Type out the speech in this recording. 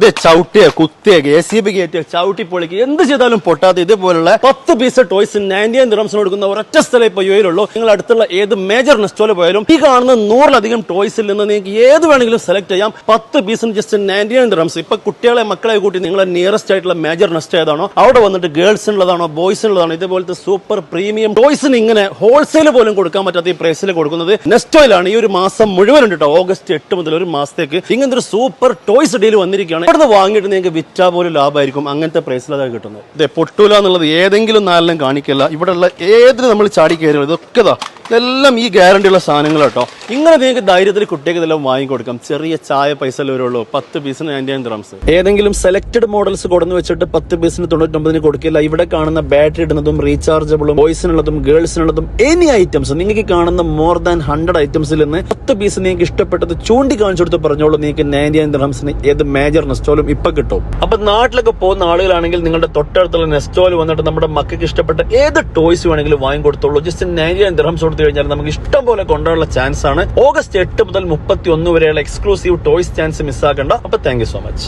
ഇത് ചവിട്ടിയ കുത്തിയ JCB കയറ്റിയ ചവിട്ടി പൊളിക്ക് എന്ത് ചെയ്താലും പൊട്ടാത്ത ഇതുപോലുള്ള 10 പീസ് ടോയ്സ് 99 ദിർഹംസിന് കൊടുക്കുന്ന ഒരൊറ്റ സ്ഥലം ഇപ്പൊ യുഎയിലുള്ളൂ. നിങ്ങൾ അടുത്തുള്ള ഏത് മേജർ നെസ്റ്റോയിൽ പോയാലും ഈ കാണുന്ന 100-ലധികം ടോയ്സിൽ നിന്ന് നിങ്ങൾക്ക് ഏത് വേണമെങ്കിലും സെലക്ട് ചെയ്യാം. 10 പീസിന് ജസ്റ്റ് 99 ദിർഹംസ്. ഇപ്പൊ കുട്ടികളെ മക്കളെ കൂട്ടി നിങ്ങളെ നിയറസ്റ്റ് ആയിട്ടുള്ള മേജർ നെസ്റ്റ് ഏതാണോ അവിടെ വന്നിട്ട് ഗേൾസിനുള്ളതാണോ ബോയ്സിനുള്ളതാണോ ഇതുപോലത്തെ സൂപ്പർ പ്രീമിയം ടോയ്സിന് ഇങ്ങനെ ഹോൾസെയിൽ പോലും കൊടുക്കാൻ പറ്റാത്ത ഈ പ്രൈസിൽ കൊടുക്കുന്നത് നെസ്റ്റോയിലാണ്. ഈ ഒരു മാസം മുഴുവൻ ഉണ്ട് കേട്ടോ. ഓഗസ്റ്റ് 8 മുതൽ ഒരു മാസത്തേക്ക് ഇങ്ങനത്തെ ഒരു സൂപ്പർ ടോയ്സ് ഡീൽ വന്നിരിക്കുകയാണ്. ഇവിടുന്ന് വാങ്ങിയിട്ട് നിങ്ങൾക്ക് വിറ്റാ പോലും ലാഭമായിരിക്കും. അങ്ങനത്തെ പ്രൈസിലാണ് കിട്ടുന്നത്. ഇതേ പൊട്ടൂല എന്നുള്ളത് ഏതെങ്കിലും നാലെല്ലാം കാണിക്കില്ല. ഇവിടെയുള്ള ഏതിന് നമ്മൾ ചാടി കയറും ഇതൊക്കെ ഇതെല്ലാം ഈ ഗ്യാരണ്ടി ഉള്ള സാധനങ്ങൾ കേട്ടോ. ഇങ്ങനെ നിങ്ങൾക്ക് ധൈര്യത്തിൽ കുട്ടികൾക്ക് ഇതെല്ലാം വാങ്ങിക്കൊടുക്കാം. ചെറിയ ചായ പൈസ വരുള്ളൂ. 10 പീസിന് 99 ദിർഹംസ്. ഏതെങ്കിലും സെലക്ടഡ് മോഡൽസ് കൊടുന്ന് വെച്ചിട്ട് 10 പീസിന് 99 കൊടുക്കില്ല. ഇവിടെ കാണുന്ന ബാറ്ററി ഇടുന്നതും റീചാർജബിളും ബോയ്സിനുള്ളതും ഗേൾസിനുള്ളതും എനി ഐറ്റംസ് നിങ്ങൾക്ക് കാണുന്ന മോർ ദാൻ 100 ഐറ്റംസിൽ നിന്ന് 10 പീസ് നിങ്ങൾക്ക് ഇഷ്ടപ്പെട്ടത് ചൂണ്ടിക്കാണിച്ചു കൊടുത്ത് പറഞ്ഞോളൂ. നിങ്ങൾക്ക് 99 ദിർഹംസിന് ഏത് മേജർ നെസ്റ്റോലും ഇപ്പൊ കിട്ടും. അപ്പൊ നാട്ടിലൊക്കെ പോകുന്ന ആളുകളാണെങ്കിൽ നിങ്ങളുടെ തൊട്ടടുത്തുള്ള നെസ്റ്റോയിൽ വന്നിട്ട് നമ്മുടെ മക്കൾക്ക് ഇഷ്ടപ്പെട്ട ഏത് ടോയ്സ് വേണമെങ്കിലും വാങ്ങിക്കൊടുത്തോളൂ. ജസ്റ്റ് 99 ദിർഹംസ് കൊടുത്തു കഴിഞ്ഞാൽ നമുക്ക് ഇഷ്ടം പോലെ കൊണ്ടുപോകാനുള്ള ചാൻസ് ആണ്. ഓഗസ്റ്റ് 8 മുതൽ 31 വരെയുള്ള എക്സ്ക്ലൂസീവ് ടോയ്സ് ചാൻസ് മിസ്സാക്കണ്ട. അപ്പൊ താങ്ക് യു സോ മച്ച്.